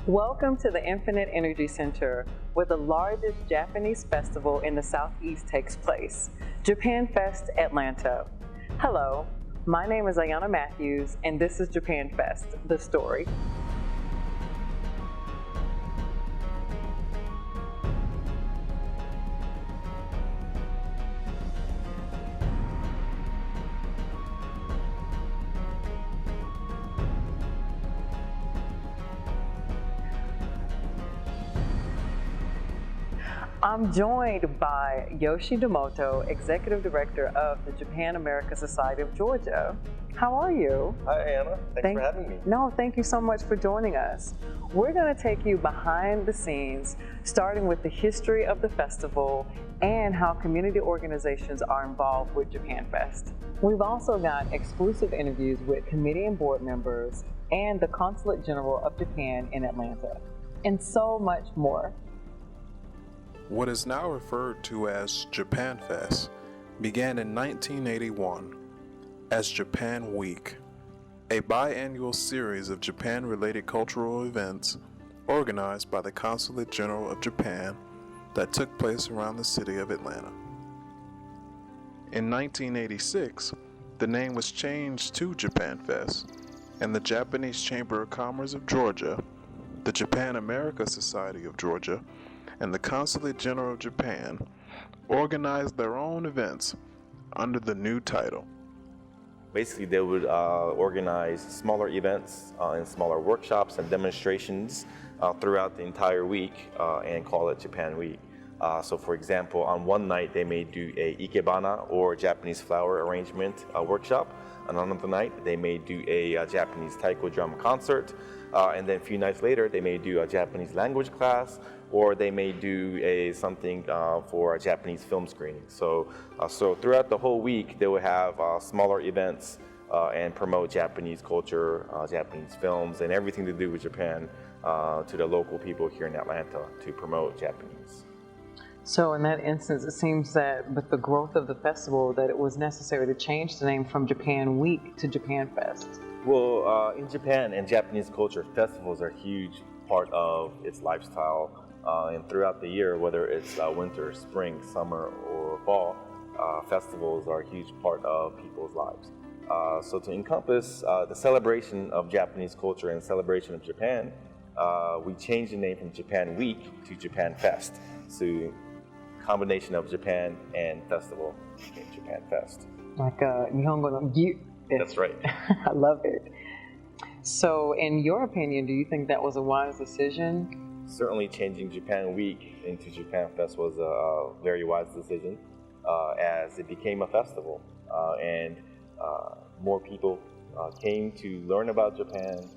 Welcome to the Infinite Energy Center, where the largest Japanese festival in the Southeast takes place, JapanFest Atlanta. Hello, my name is Ayana Matthews, and this is JapanFest, the story. I'm joined by Yoshi Demoto, Executive Director of the Japan America Society of Georgia. How are you? Hi, Anna. Thanks for having me. No, thank you so much for joining us. We're going to take you behind the scenes, starting with the history of the festival and how community organizations are involved with JapanFest. We've also got exclusive interviews with committee and board members and the Consulate General of Japan in Atlanta, and so much more. What is now referred to as JapanFest began in 1981 as Japan Week, a biannual series of Japan-related cultural events organized by the Consulate General of Japan that took place around the city of Atlanta. In 1986, the name was changed to JapanFest, and the Japanese Chamber of Commerce of Georgia, the Japan America Society of Georgia, and the Consulate General of Japan organized their own events under the new title. Basically, they would organize smaller events and smaller workshops and demonstrations throughout the entire week and call it Japan Week. So for example, on one night they may do a ikebana or Japanese flower arrangement workshop. On another night they may do a Japanese taiko drum concert. And then a few nights later they may do a Japanese language class, or they may do something for a Japanese film screening. So throughout the whole week they will have smaller events and promote Japanese culture, Japanese films, and everything to do with Japan to the local people here in Atlanta to promote Japanese. So in that instance, it seems that with the growth of the festival that it was necessary to change the name from Japan Week to JapanFest. Well, in Japan and Japanese culture, festivals are a huge part of its lifestyle. And throughout the year, whether it's winter, spring, summer, or fall, festivals are a huge part of people's lives. So to encompass the celebration of Japanese culture and celebration of Japan, we changed the name from Japan Week to JapanFest. So combination of Japan and festival became JapanFest. Like Nihongo no Gyu. That's right. I love it. So in your opinion, do you think that was a wise decision? Certainly changing Japan Week into JapanFest was a very wise decision as it became a festival and more people came to learn about Japan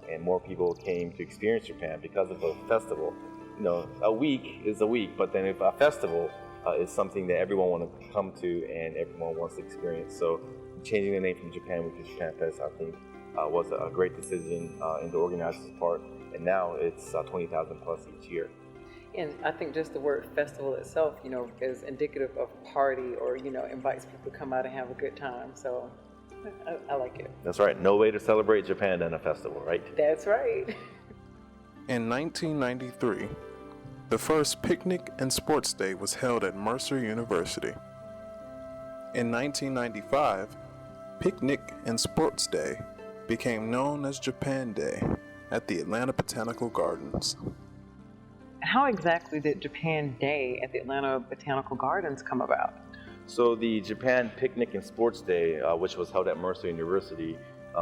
and more people came to experience Japan because of the festival. You know, a week is a week, but then if a festival is something that everyone wants to come to and everyone wants to experience. So changing the name from Japan Week to JapanFest, I think, was a great decision in the organizers' part. And now it's 20,000 plus each year. And I think just the word festival itself, is indicative of party or, invites people to come out and have a good time. So I like it. That's right. No way to celebrate Japan than a festival, right? That's right. In 1993, the first Picnic and Sports Day was held at Mercer University. In 1995, Picnic and Sports Day became known as Japan Day at the Atlanta Botanical Gardens. How exactly did Japan Day at the Atlanta Botanical Gardens come about? So the Japan Picnic and Sports Day, which was held at Mercer University,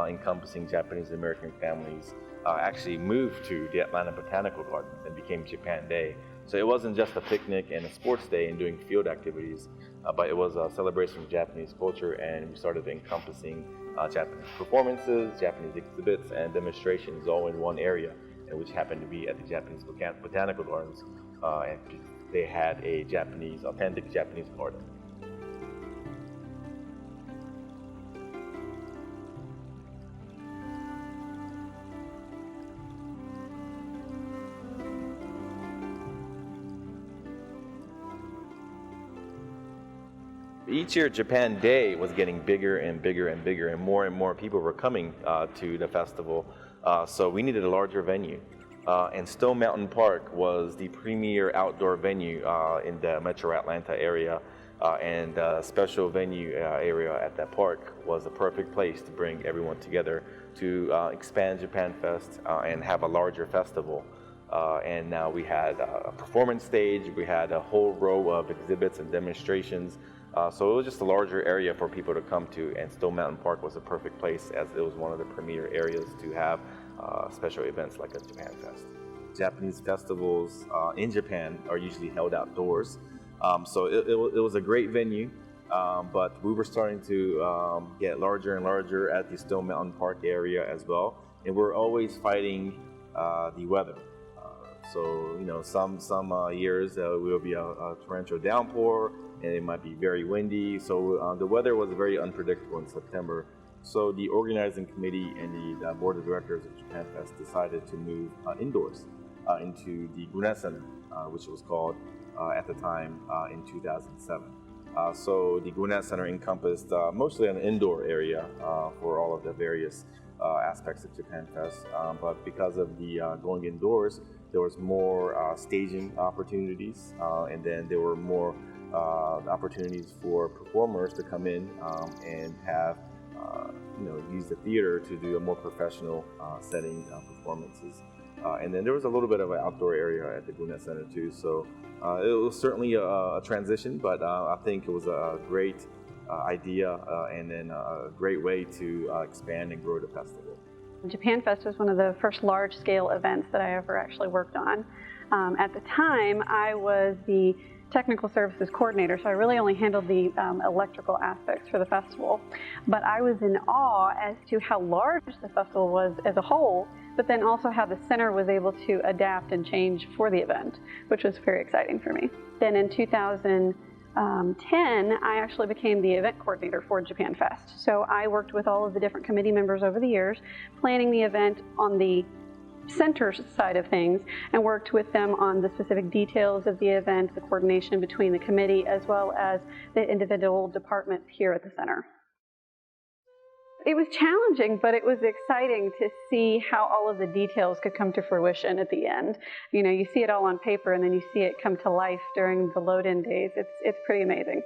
encompassing Japanese American families, actually moved to the Atlanta Botanical Gardens and became Japan Day. So it wasn't just a picnic and a sports day and doing field activities, but it was a celebration of Japanese culture, and we started encompassing Japanese performances, Japanese exhibits, and demonstrations all in one area, which happened to be at the Japanese Botanical Gardens, and they had a authentic Japanese garden. Each year, Japan Day was getting bigger and bigger and bigger, and more people were coming to the festival. So we needed a larger venue. And Stone Mountain Park was the premier outdoor venue in the Metro Atlanta area. And the special venue area at that park was a perfect place to bring everyone together to expand JapanFest and have a larger festival. And now we had a performance stage, we had a whole row of exhibits and demonstrations. So it was just a larger area for people to come to, and Stone Mountain Park was a perfect place as it was one of the premier areas to have special events like a JapanFest. Japanese festivals in Japan are usually held outdoors. So it was a great venue, but we were starting to get larger and larger at the Stone Mountain Park area as well, and we're always fighting the weather. So some years will be a torrential downpour, and it might be very windy. So the weather was very unpredictable in September. So the organizing committee and the board of directors of JapanFest decided to move indoors into the Gwinnett Center, which was called at the time in 2007. So the Gwinnett Center encompassed mostly an indoor area for all of the various aspects of JapanFest, but because of the going indoors, there was more staging opportunities, and then there were more opportunities for performers to come in and have use the theater to do a more professional setting performances. And then there was a little bit of an outdoor area at the Gwinnett Center too. So it was certainly a transition, but I think it was a great idea and then a great way to expand and grow the festival. JapanFest was one of the first large-scale events that I ever actually worked on. At the time, I was the technical services coordinator, so I really only handled the electrical aspects for the festival. But I was in awe as to how large the festival was as a whole, but then also how the center was able to adapt and change for the event, which was very exciting for me. Then in 2010, I actually became the event coordinator for JapanFest. So I worked with all of the different committee members over the years, planning the event on the center side of things, and worked with them on the specific details of the event, the coordination between the committee as well as the individual departments here at the center. It was challenging, but it was exciting to see how all of the details could come to fruition at the end. You see it all on paper, and then you see it come to life during the load-in days. It's pretty amazing.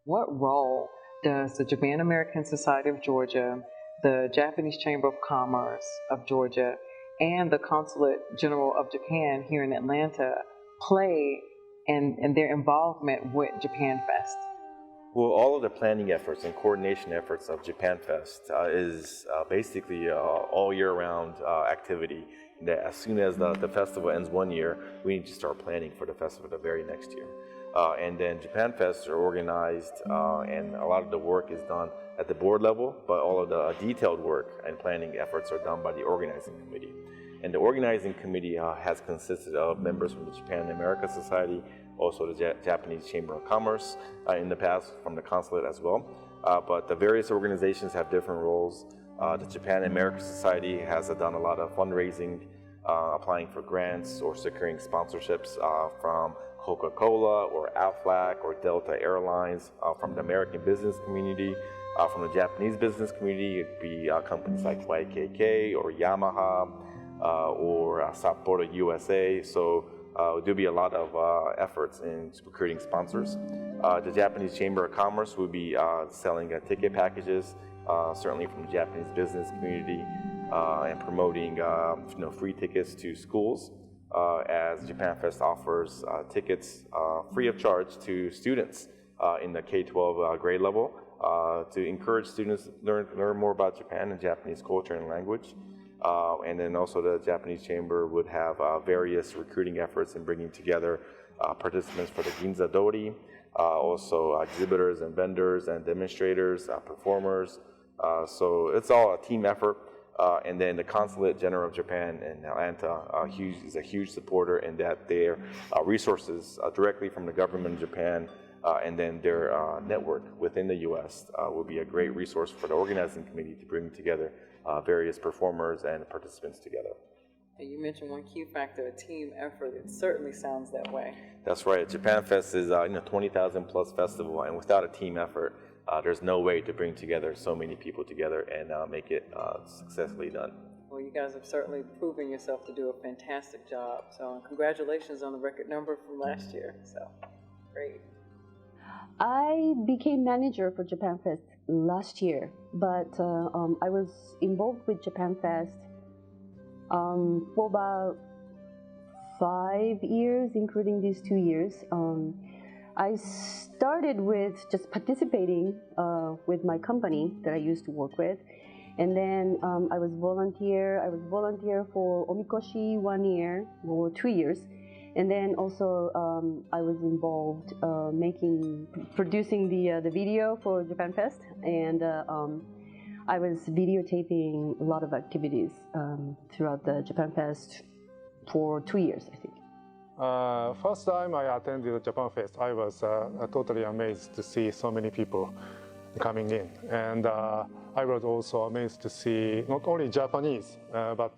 What role does the Japan American Society of Georgia, the Japanese Chamber of Commerce of Georgia, and the Consulate General of Japan here in Atlanta play in their involvement with JapanFest? Well, all of the planning efforts and coordination efforts of JapanFest is basically all year-round activity. That as soon as the festival ends one year, we need to start planning for the festival the very next year. And then JapanFests are organized, and a lot of the work is done at the board level, but all of the detailed work and planning efforts are done by the organizing committee. And the organizing committee has consisted of members from the Japan America Society, also the Japanese Chamber of Commerce in the past, from the consulate as well. But the various organizations have different roles. The Japan America Society has done a lot of fundraising, applying for grants or securing sponsorships from Coca-Cola or Aflac or Delta Airlines, from the American business community, from the Japanese business community. It'd be companies like YKK or Yamaha or Sapporo USA. So there'll be a lot of efforts in recruiting sponsors. The Japanese Chamber of Commerce will be selling ticket packages, certainly from the Japanese business community, and promoting free tickets to schools, as JapanFest offers tickets free of charge to students in the K-12 grade level to encourage students to learn more about Japan and Japanese culture and language. And then also the Japanese Chamber would have various recruiting efforts in bringing together participants for the Ginza Dori, also exhibitors and vendors and demonstrators, performers. So it's all a team effort. And then the Consulate General of Japan in Atlanta is a huge supporter in that their resources directly from the government of Japan and then their network within the U.S. Will be a great resource for the organizing committee to bring together various performers and participants together. And you mentioned one key factor, a team effort. It certainly sounds that way. That's right. JapanFest is 20,000 plus festival, and without a team effort, there's no way to bring together so many people together and make it successfully done. Well, you guys have certainly proven yourself to do a fantastic job. So congratulations on the record number from last year. So great. I became manager for JapanFest last year, but I was involved with JapanFest for about 5 years, including these 2 years. I started with just participating with my company that I used to work with, and then I was volunteer for Omikoshi 1 year or 2 years, and then also I was involved producing the video for JapanFest, and I was videotaping a lot of activities throughout the JapanFest for 2 years, I think. First time I attended JapanFest, I was totally amazed to see so many people coming in, and I was also amazed to see not only Japanese but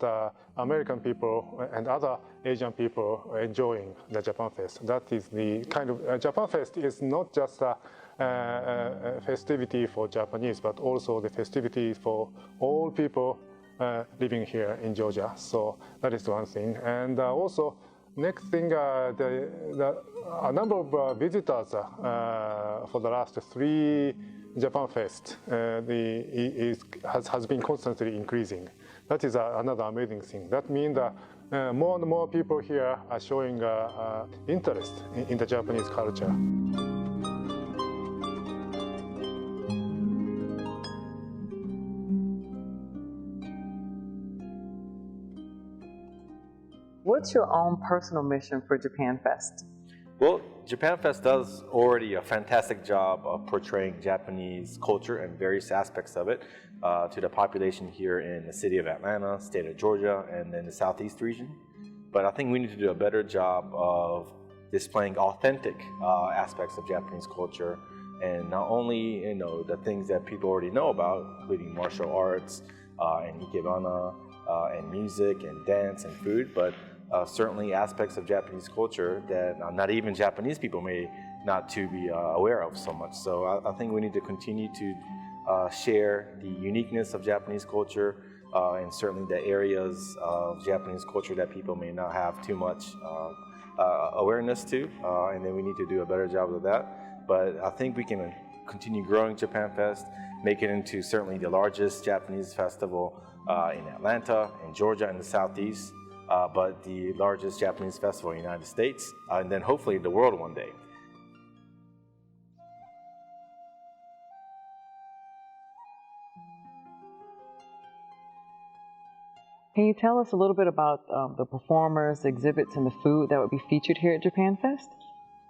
American people and other Asian people enjoying the JapanFest. That is the kind of JapanFest is not just a festivity for Japanese, but also the festivity for all people living here in Georgia. So that is one thing, and also. Next thing, a number of visitors for the last 3 JapanFest has been constantly increasing. That is another amazing thing. That means that more and more people here are showing interest in the Japanese culture. What's your own personal mission for JapanFest? Well, JapanFest does already a fantastic job of portraying Japanese culture and various aspects of it to the population here in the city of Atlanta, state of Georgia, and then the Southeast region. But I think we need to do a better job of displaying authentic aspects of Japanese culture, and not only the things that people already know about, including martial arts and ikebana and music and dance and food, but certainly aspects of Japanese culture that not even Japanese people may not to be aware of so much. So I think we need to continue to share the uniqueness of Japanese culture and certainly the areas of Japanese culture that people may not have too much awareness to, and then we need to do a better job of that. But I think we can continue growing JapanFest, make it into certainly the largest Japanese festival in Atlanta, in Georgia, in the Southeast, but the largest Japanese festival in the United States, and then hopefully the world one day. Can you tell us a little bit about the performers, exhibits, and the food that would be featured here at JapanFest?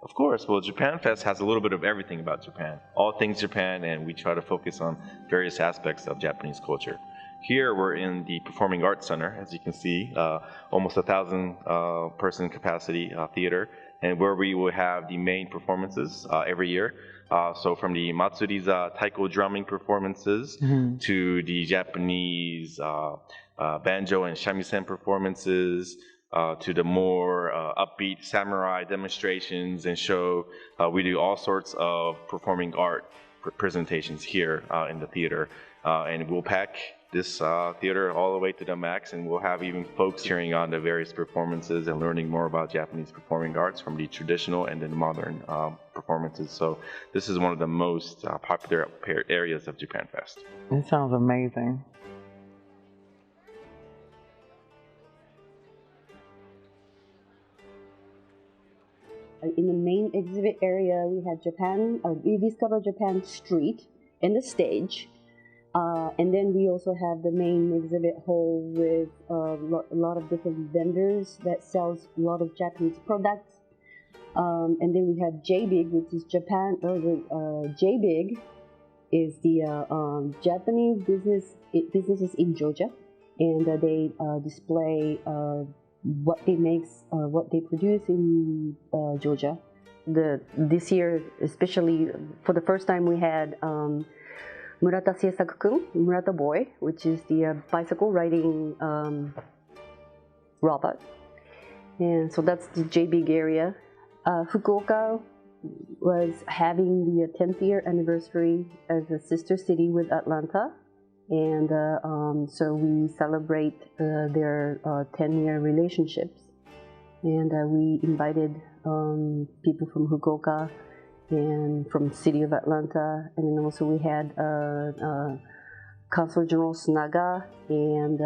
Of course. Well, JapanFest has a little bit of everything about Japan, all things Japan, and we try to focus on various aspects of Japanese culture. Here we're in the Performing Arts Center, as you can see, almost 1,000 person capacity theater, and where we will have the main performances every year. So from the Matsuriza taiko drumming performances to the Japanese banjo and shamisen performances, to the more upbeat samurai demonstrations and show. We do all sorts of performing art presentations here in the theater, and we'll pack this theater all the way to the max, and we'll have even folks cheering on the various performances and learning more about Japanese performing arts from the traditional and then modern performances. So this is one of the most popular areas of JapanFest. It sounds amazing. In the main exhibit area, we had we discovered Japan Street and the stage. And then we also have the main exhibit hall with a lot of different vendors that sells a lot of Japanese products. And then we have JBIG, which is JBIG is the Japanese businesses in Georgia, and they display what they produce in Georgia. This year, especially for the first time, we had Murata Seisaku-kun, Murata Boy, which is the bicycle riding robot. And so that's the JBIG area. Fukuoka was having the 10th year anniversary as a sister city with Atlanta. And so we celebrate their 10-year relationships. And we invited people from Fukuoka and from city of Atlanta. And then also we had Consul General Sunaga and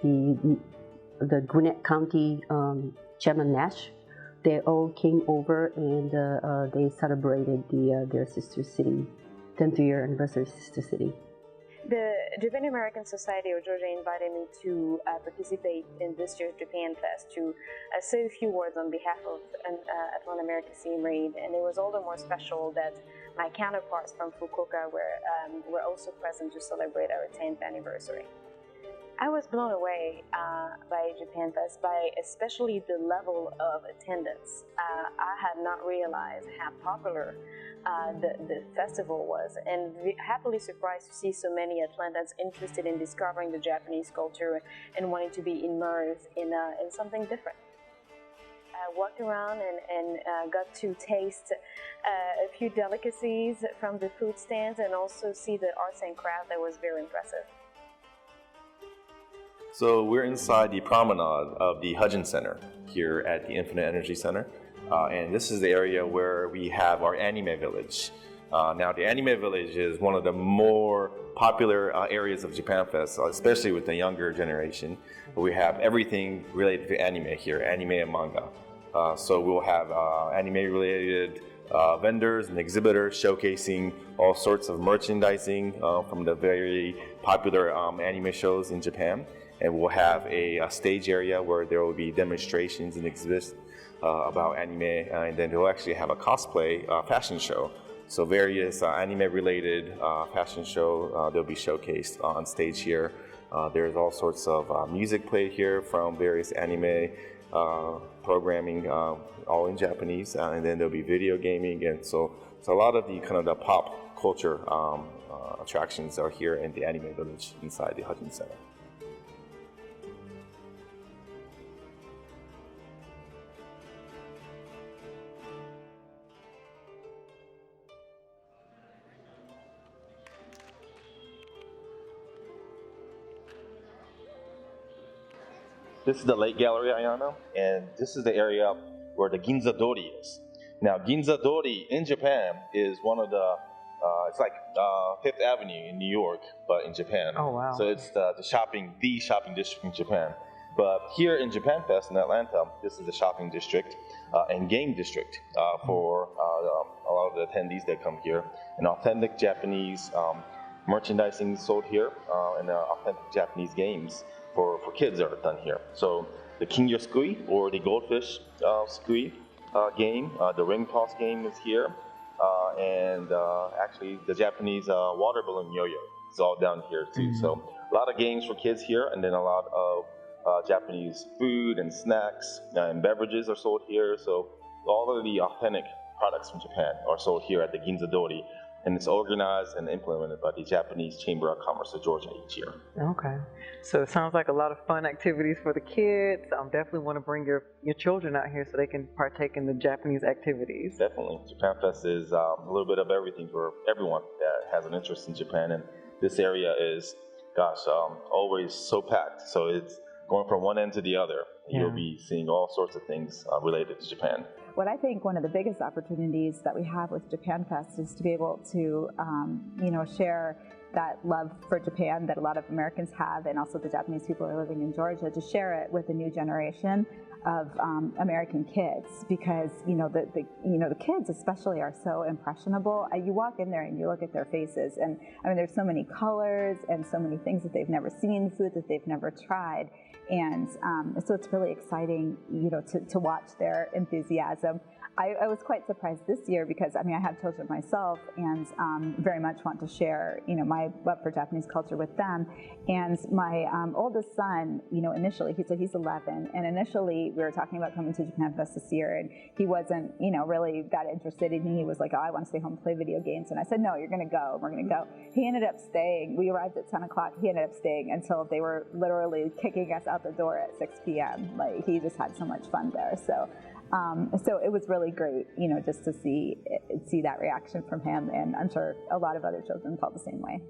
the Gwinnett County Chairman Nash. They all came over and they celebrated their sister city, 10th year anniversary sister city. The Japan American Society of Georgia invited me to participate in this year's JapanFest to say a few words on behalf of Atlanta American City Marine, and it was all the more special that my counterparts from Fukuoka were also present to celebrate our 10th anniversary. I was blown away by JapanFest, by especially the level of attendance. I had not realized how popular the festival was, and happily surprised to see so many Atlantans interested in discovering the Japanese culture and wanting to be immersed in something different. I walked around and got to taste a few delicacies from the food stands and also see the arts and crafts. That was very impressive. So we're inside the promenade of the Hudgens Center here at the Infinite Energy Center. And this is the area where we have our anime village. Now the anime village is one of the more popular areas of JapanFest, especially with the younger generation. We have everything related to anime here, anime and manga. So we'll have anime related vendors and exhibitors showcasing all sorts of merchandising from the very popular anime shows in Japan. And we'll have a stage area where there will be demonstrations and exhibits about anime, and then they'll actually have a cosplay fashion show. So various anime-related fashion show they'll be showcased on stage here. There's all sorts of music played here from various anime programming, all in Japanese, and then there'll be video gaming, and so a lot of the kind of the pop culture attractions are here in the anime village inside the Hudgens Center. This is the Lake Gallery Ayano, and this is the area where the Ginza Dori is. Now, Ginza Dori in Japan is one of the, it's like Fifth Avenue in New York, but in Japan. Oh, wow. So it's the shopping district in Japan. But here in JapanFest in Atlanta, this is the shopping district and game district for a lot of the attendees that come here. And authentic Japanese merchandising sold here, and authentic Japanese games for kids are done here. So the Kingyo Sukui, or the goldfish sukui game, the ring toss game is here, and actually the Japanese water balloon yo-yo is all down here too. Mm-hmm. So a lot of games for kids here, and then a lot of Japanese food and snacks and beverages are sold here. So all of the authentic products from Japan are sold here at the Ginza Dori. And it's organized and implemented by the Japanese Chamber of Commerce of Georgia each year. Okay. So it sounds like a lot of fun activities for the kids. Definitely want to bring your children out here so they can partake in the Japanese activities. Definitely. JapanFest is a little bit of everything for everyone that has an interest in Japan. And this area is, always so packed. So it's going from one end to the other. Yeah. You'll be seeing all sorts of things related to Japan. What I think one of the biggest opportunities that we have with JapanFest is to be able to, share that love for Japan that a lot of Americans have, and also the Japanese people who are living in Georgia, to share it with the new generation of American kids, because the kids especially are so impressionable. You walk in there and you look at their faces, and I mean, there's so many colors and so many things that they've never seen, food that they've never tried. And so it's really exciting, to watch their enthusiasm. I was quite surprised this year because, I have children myself, and very much want to share, my love for Japanese culture with them. And my oldest son, initially, he's 11, and initially we were talking about coming to JapanFest this year, and he wasn't, really that interested in me. He was like, oh, I want to stay home and play video games. And I said, no, you're going to go. We're going to go. He ended up staying. We arrived at 10 o'clock. He ended up staying until they were literally kicking us out the door at 6 p.m. Like, he just had so much fun there. So So it was really great, just to see that reaction from him, and I'm sure a lot of other children felt the same way.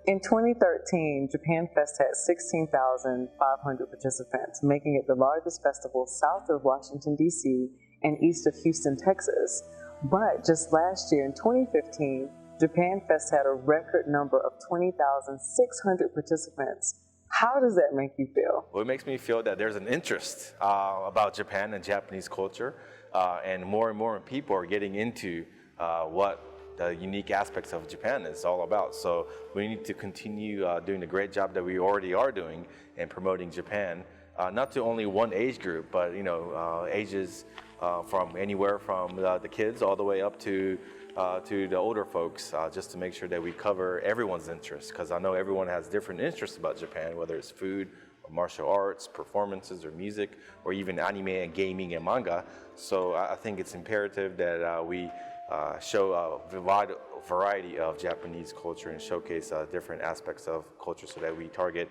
In 2013, JapanFest had 16,500 participants, making it the largest festival south of Washington, D.C. and east of Houston, Texas. But just last year, in 2015, JapanFest had a record number of 20,600 participants. How does that make you feel? Well, it makes me feel that there's an interest about Japan and Japanese culture, and more people are getting into what the unique aspects of Japan is all about. So we need to continue doing the great job that we already are doing in promoting Japan, not to only one age group, but ages from anywhere from the kids all the way up to the older folks, just to make sure that we cover everyone's interests, because I know everyone has different interests about Japan, whether it's food or martial arts, performances or music, or even anime and gaming and manga. So I think it's imperative that we show a wide variety of Japanese culture and showcase different aspects of culture so that we target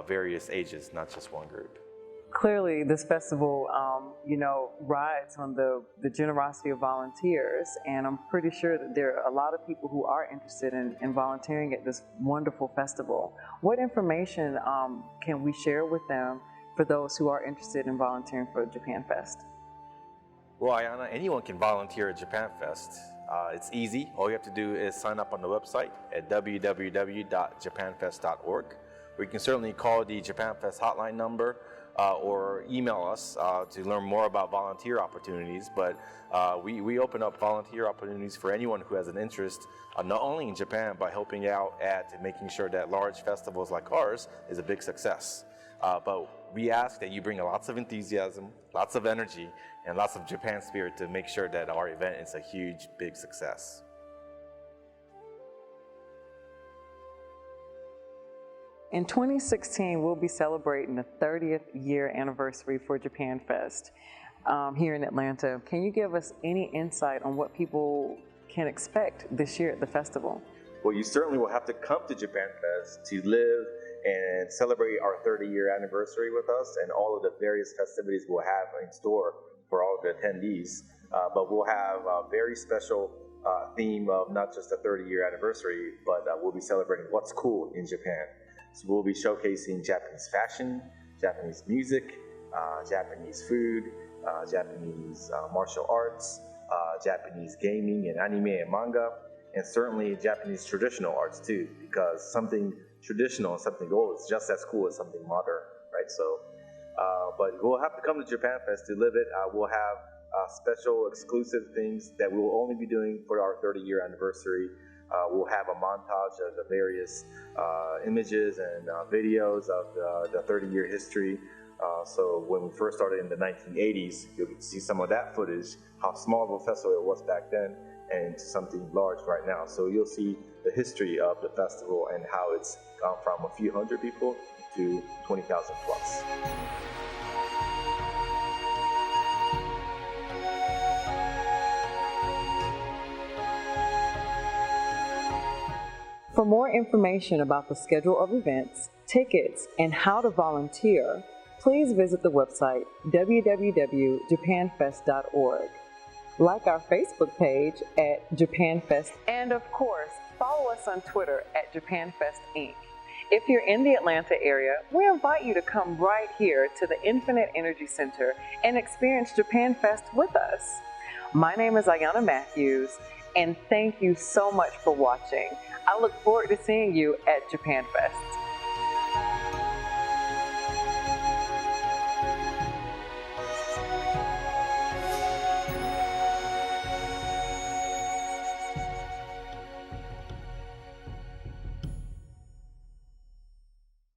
various ages, not just one group. Clearly, this festival, rides on the generosity of volunteers, and I'm pretty sure that there are a lot of people who are interested in volunteering at this wonderful festival. What information can we share with them for those who are interested in volunteering for JapanFest? Well, Ayana, anyone can volunteer at JapanFest. It's easy. All you have to do is sign up on the website at www.japanfest.org. Or you can certainly call the JapanFest hotline number or email us to learn more about volunteer opportunities. But we open up volunteer opportunities for anyone who has an interest, not only in Japan, but helping out at making sure that large festivals like ours is a big success. But we ask that you bring lots of enthusiasm, lots of energy, and lots of Japan spirit to make sure that our event is a huge, big success. In 2016, we'll be celebrating the 30th year anniversary for JapanFest here in Atlanta. Can you give us any insight on what people can expect this year at the festival? Well, you certainly will have to come to JapanFest to live and celebrate our 30-year anniversary with us and all of the various festivities we'll have in store for all of the attendees. But we'll have a very special theme of not just the 30-year anniversary, but we'll be celebrating what's cool in Japan. So we'll be showcasing Japanese fashion, Japanese music, Japanese food, Japanese martial arts, Japanese gaming and anime and manga, and certainly Japanese traditional arts too, because something traditional and something old is just as cool as something modern, right? So, but we'll have to come to JapanFest to live it. We'll have special exclusive things that we will only be doing for our 30-year anniversary. We'll have a montage of the various images and videos of the 30-year history. So when we first started in the 1980s, you'll see some of that footage, how small of a festival it was back then, and to something large right now. So you'll see the history of the festival and how it's gone from a few hundred people to 20,000 plus. For more information about the schedule of events, tickets, and how to volunteer, please visit the website www.japanfest.org. Like our Facebook page at JapanFest, and of course, follow us on Twitter at JapanFest Inc. If you're in the Atlanta area, we invite you to come right here to the Infinite Energy Center and experience JapanFest with us. My name is Ayana Matthews, and thank you so much for watching. I look forward to seeing you at JapanFest.